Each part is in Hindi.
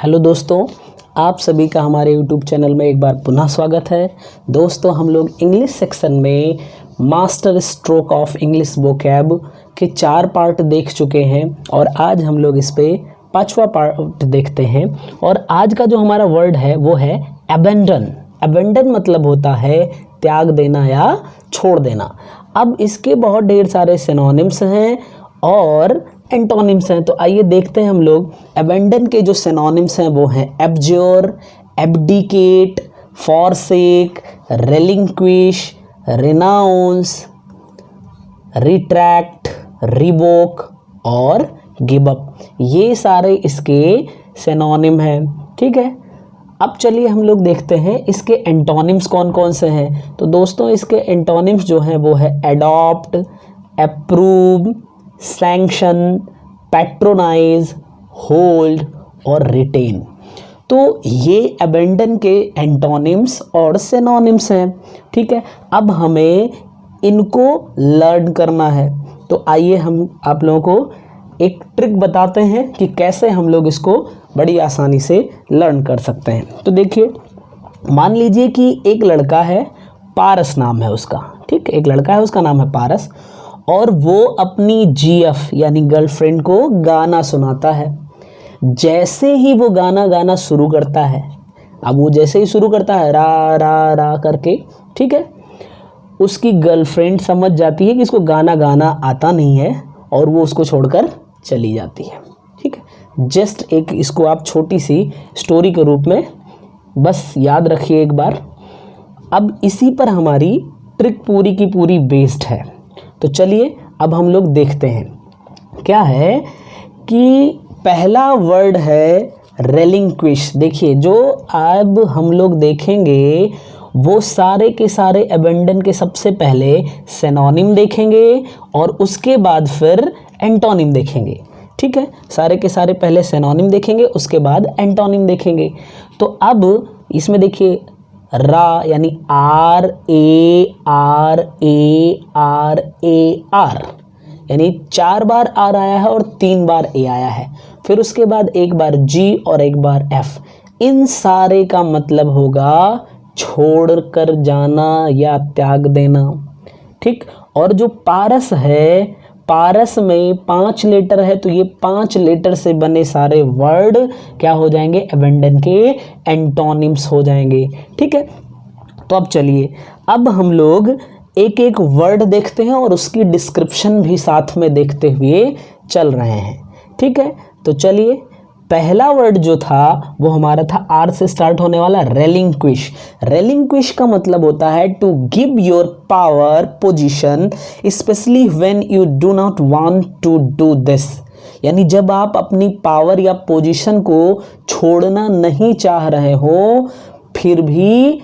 हेलो दोस्तों, आप सभी का हमारे YouTube चैनल में एक बार पुनः स्वागत है। दोस्तों, हम लोग इंग्लिश सेक्शन में master stroke of English vocab के 4 पार्ट देख चुके हैं और आज हम लोग इस पे 5वां पार्ट देखते हैं। और आज का जो हमारा वर्ड है वो है अबेंडन। अबेंडन मतलब होता है त्याग देना या छोड़ देना। अब इसके बहुत ढेर सारे सिनोनिम्स हैं और एंटोनिम्स हैं, तो आइए देखते हैं हम लोग। अबेंडन के जो सिनोनिम्स हैं वो हैं abjure, abdicate, forsake, relinquish, renounce, retract, revoke और गिव अप। ये सारे इसके सिनोनिम हैं, ठीक है। अब चलिए हम लोग देखते हैं इसके एंटोनिम्स कौन कौन से हैं। तो दोस्तों, इसके एंटोनिम्स जो हैं वो है adopt, approve, sanction, patronise, hold और रिटेन। तो ये अबेंडन के एंटोनिम्स और सिनोनिम्स हैं, ठीक है। अब हमें इनको लर्न करना है, तो आइए हम आप लोगों को एक ट्रिक बताते हैं कि कैसे हम लोग इसको बड़ी आसानी से लर्न कर सकते हैं। तो देखिए, मान लीजिए कि एक लड़का है, पारस नाम है उसका, ठीक। एक लड़का है, उसका नाम है पारस, और वो अपनी जीएफ यानी गर्लफ्रेंड को गाना सुनाता है। जैसे ही वो गाना गाना शुरू करता है, अब वो जैसे ही शुरू करता है रा रा रा करके, ठीक है, उसकी गर्लफ्रेंड समझ जाती है कि इसको गाना गाना आता नहीं है और वो उसको छोड़कर चली जाती है, ठीक है। जस्ट एक इसको आप छोटी सी स्टोरी के रूप में बस याद रखिए एक बार। अब इसी पर हमारी ट्रिक पूरी की पूरी बेस्ड है। तो चलिए अब हम लोग देखते हैं। क्या है कि पहला वर्ड है रेलिंक्विश। देखिए, जो अब हम लोग देखेंगे वो सारे के सारे अबेंडन के सबसे पहले सिनोनिम देखेंगे और उसके बाद फिर एंटोनिम देखेंगे, ठीक है। सारे के सारे पहले सिनोनिम देखेंगे, उसके बाद एंटोनिम देखेंगे। तो अब इसमें देखिए, रा यानी R A R A R A R, यानी 4 बार आर आया है और 3 बार ए आया है। फिर उसके बाद एक बार जी और एक बार एफ। इन सारे का मतलब होगा छोड़ कर जाना या त्याग देना, ठीक। और जो पारस है, पारस में 5 लेटर है, तो ये 5 लेटर से बने सारे वर्ड क्या हो जाएंगे, अबेंडन के एंटोनिम्स हो जाएंगे, ठीक है। तो अब चलिए, अब हम लोग एक एक वर्ड देखते हैं और उसकी डिस्क्रिप्शन भी साथ में देखते हुए चल रहे हैं, ठीक है। तो चलिए, पहला वर्ड जो था वो हमारा था आर से स्टार्ट होने वाला रेलिंक्विश। रेलिंक्विश का मतलब होता है to give your power position specially when you do not want to do this. यानी जब आप अपनी पावर या पोजीशन को छोड़ना नहीं चाह रहे हो फिर भी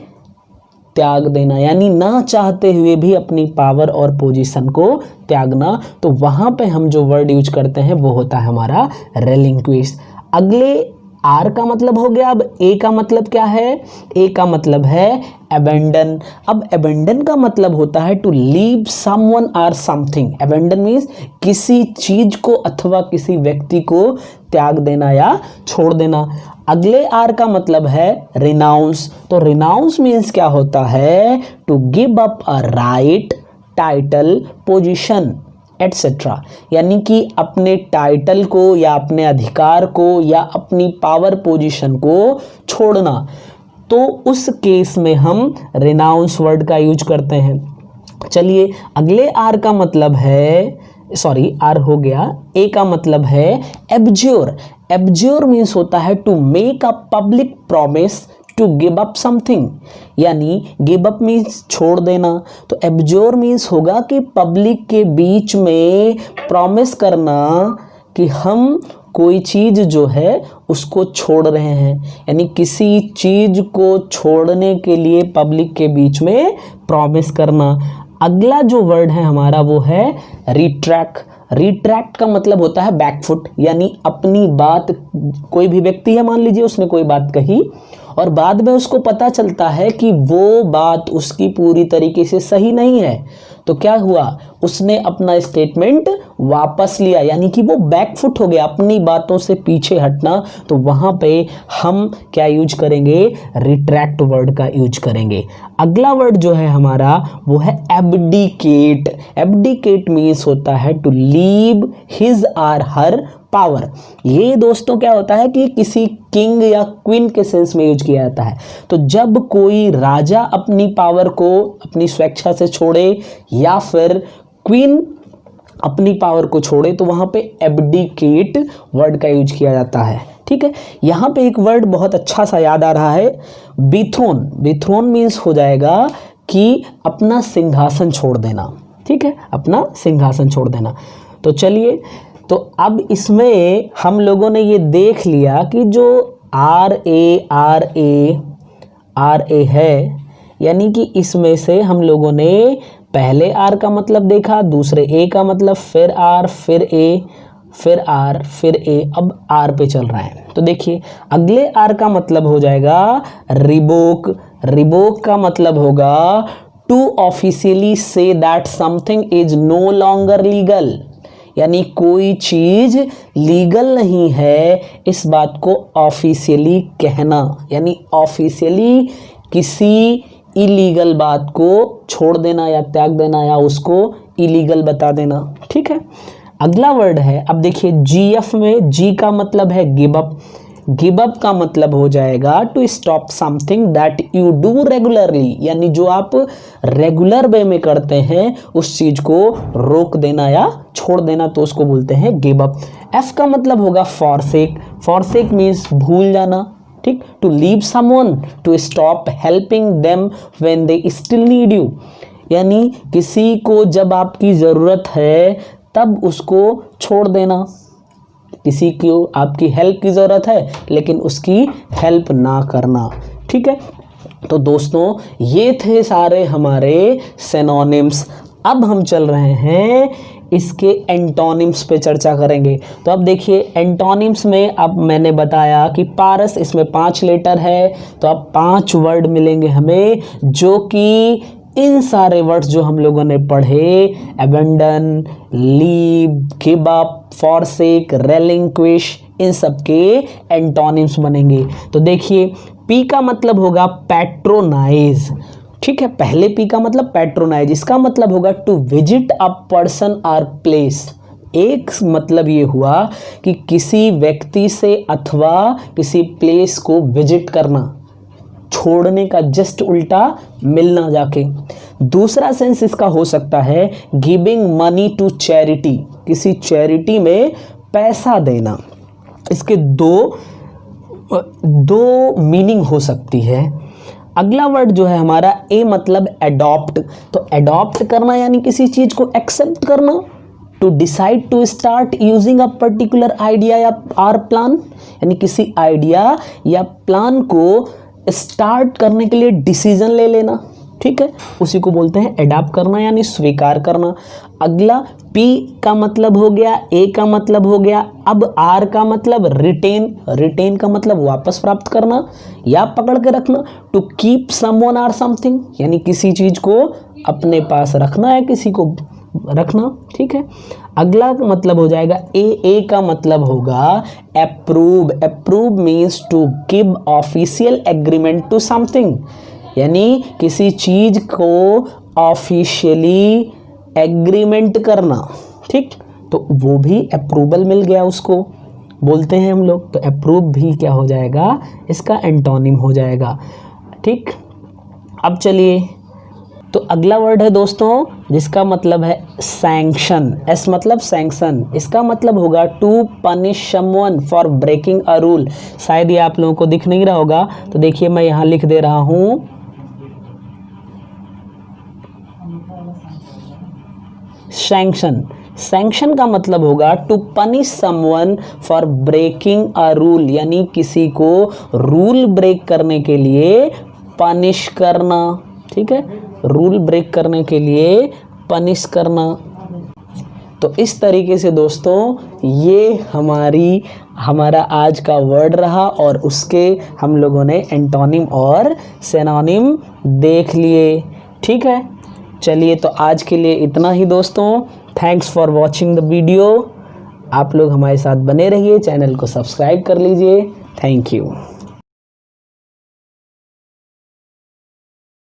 त्याग देना, यानी ना चाहते हुए भी अपनी पावर और पोजीशन को त्यागना। तो वहां पे हम जो वर्ड यूज करते हैं वो होता है हमारा रेलिंक्विश। अगले आर का मतलब हो गया। अब ए का मतलब क्या है? ए का मतलब है अबेंडन। अब अबेंडन का मतलब होता है टू लीव समवन और समथिंग। अबेंडन मीन्स किसी चीज को अथवा किसी व्यक्ति को त्याग देना या छोड़ देना। अगले आर का मतलब है रिनाउंस। तो रिनाउंस मीन्स क्या होता है? To give up a right, title, position etcetera, यानी कि अपने टाइटल को या अपने अधिकार को या अपनी पावर पोजीशन को छोड़ना। तो उस केस में हम रिनाउंस वर्ड का यूज करते हैं। चलिए, अगले आर का मतलब है, सॉरी आर हो गया, ए का मतलब है एब्ज्योर। एब्ज्योर मीन्स होता है to make a public promise to give up something, यानी गिव अप मीन्स छोड़ देना। तो एब्ज्योर मीन्स होगा कि पब्लिक के बीच में प्रॉमिस करना कि हम कोई चीज जो है उसको छोड़ रहे हैं, यानी किसी चीज को छोड़ने के लिए पब्लिक के बीच में प्रॉमिस करना। अगला जो वर्ड है हमारा वो है रिट्रैक्ट। रिट्रैक्ट का मतलब होता है बैकफुट, यानी अपनी बात, कोई भी व्यक्ति है मान लीजिए उसने कोई बात कही और बाद में उसको पता चलता है कि वो बात उसकी पूरी तरीके से सही नहीं है, तो क्या हुआ, उसने अपना स्टेटमेंट वापस लिया, यानी कि वो बैकफुट हो गया, अपनी बातों से पीछे हटना। तो वहां पे हम क्या यूज करेंगे, रिट्रैक्ट वर्ड का यूज करेंगे। अगला वर्ड जो है हमारा वो है एब्डिकेट। एब्डिकेट मीन्स होता है to leave his or her power. ये दोस्तों क्या होता है कि किसी किंग या क्वीन के सेंस में यूज किया जाता है। तो जब कोई राजा अपनी पावर को अपनी स्वेच्छा से छोड़े या फिर क्वीन अपनी पावर को छोड़े, तो वहां पे एब्डिकेट वर्ड का यूज किया जाता है। ठीक है, यहां पे एक वर्ड बहुत अच्छा सा याद आ रहा है, बीथ्रोन। बीथ्रोन मीन्स हो जाएगा कि अपना सिंहासन छोड़ देना। ठीक है, अपना सिंहासन छोड़ देना। तो चलिए, तो अब इसमें हम लोगों ने ये देख लिया कि जो आर ए है, यानी कि इसमें से हम लोगों ने पहले आर का मतलब देखा, दूसरे ए का मतलब, फिर आर, फिर ए, फिर आर, फिर ए, अब आर पे चल रहा है। तो देखिए, अगले आर का मतलब हो जाएगा रिबोक। रिबोक का मतलब होगा to officially say that something is no longer legal, यानी कोई चीज लीगल नहीं है, इस बात को ऑफिशियली कहना, यानी ऑफिशियली किसी इलीगल बात को छोड़ देना या त्याग देना या उसको इलीगल बता देना। ठीक है, अगला वर्ड है, अब देखिए जीएफ में जी का मतलब है गिव अप। गिव अप का मतलब हो जाएगा to stop something that you do regularly, यानी जो आप रेगुलर वे में करते हैं उस चीज को रोक देना या छोड़ देना, तो उसको बोलते हैं गिव अप। एफ का मतलब होगा फॉरसेक। फॉरसेक मीन्स भूल जाना। ठीक, to leave someone, to stop helping them when they still need you, यानी किसी को जब आपकी जरूरत है तब उसको छोड़ देना। किसी को आपकी हेल्प की ज़रूरत है लेकिन उसकी हेल्प ना करना। ठीक है, तो दोस्तों ये थे सारे हमारे सिनोनिम्स। अब हम चल रहे हैं इसके एंटोनिम्स पे चर्चा करेंगे। तो अब देखिए एंटोनिम्स में, अब मैंने बताया कि पारस, इसमें 5 लेटर है, तो अब 5 वर्ड मिलेंगे हमें जो कि इन सारे वर्ड्स जो हम लोगों ने पढ़े, abandon, leave, give up, forsake, relinquish, इन सब के एंटोनिम्स बनेंगे। तो देखिए, पी का मतलब होगा पैट्रोनाइज। ठीक है, पहले पी का मतलब पैट्रोनाइज, इसका मतलब होगा टू विजिट अ पर्सन और प्लेस। एक मतलब ये हुआ कि किसी व्यक्ति से अथवा किसी प्लेस को विजिट करना, छोड़ने का जस्ट उल्टा, मिलना जाके। दूसरा सेंस इसका हो सकता है गिविंग मनी टू चैरिटी, किसी चैरिटी में पैसा देना। इसके दो मीनिंग हो सकती है। अगला वर्ड जो है हमारा ए मतलब एडॉप्ट। तो एडॉप्ट करना यानी किसी चीज को एक्सेप्ट करना। To decide to start using a particular idea या आर प्लान, यानी किसी आइडिया या प्लान को स्टार्ट करने के लिए डिसीजन ले लेना। ठीक है, उसी को बोलते हैं एडॉप्ट करना यानी स्वीकार करना। अगला पी का मतलब हो गया, ए का मतलब हो गया, अब आर का मतलब रिटेन। रिटेन का मतलब वापस प्राप्त करना या पकड़ के रखना। टू कीप समवन और समथिंग, यानी किसी चीज को अपने पास रखना है, किसी को रखना। ठीक है, अगला मतलब हो जाएगा ए का मतलब होगा approve. Approve means to give official agreement to something, यानी किसी चीज को ऑफिशियली एग्रीमेंट करना। ठीक, तो वो भी अप्रूवल मिल गया, उसको बोलते हैं हम लोग। तो अप्रूव भी क्या हो जाएगा, इसका एंटोनिम हो जाएगा। ठीक, अब चलिए, तो अगला वर्ड है दोस्तों जिसका मतलब है सैंक्शन। एस मतलब सैंक्शन, इसका मतलब होगा to punish someone for breaking a rule. शायद ये आप लोगों को दिख नहीं रहा होगा, तो देखिए मैं यहाँ लिख दे रहा हूँ सैंक्शन। सैंक्शन का मतलब होगा to punish someone for breaking a rule, यानी किसी को रूल ब्रेक करने के लिए पनिश करना। ठीक है, रूल ब्रेक करने के लिए पनिश करना। तो इस तरीके से दोस्तों ये हमारा आज का वर्ड रहा और उसके हम लोगों ने एंटोनिम और सिनोनिम देख लिए। ठीक है, चलिए तो आज के लिए इतना ही दोस्तों। Thanks for watching the video. आप लोग हमारे साथ बने रहिए, चैनल को सब्सक्राइब कर लीजिए। Thank you.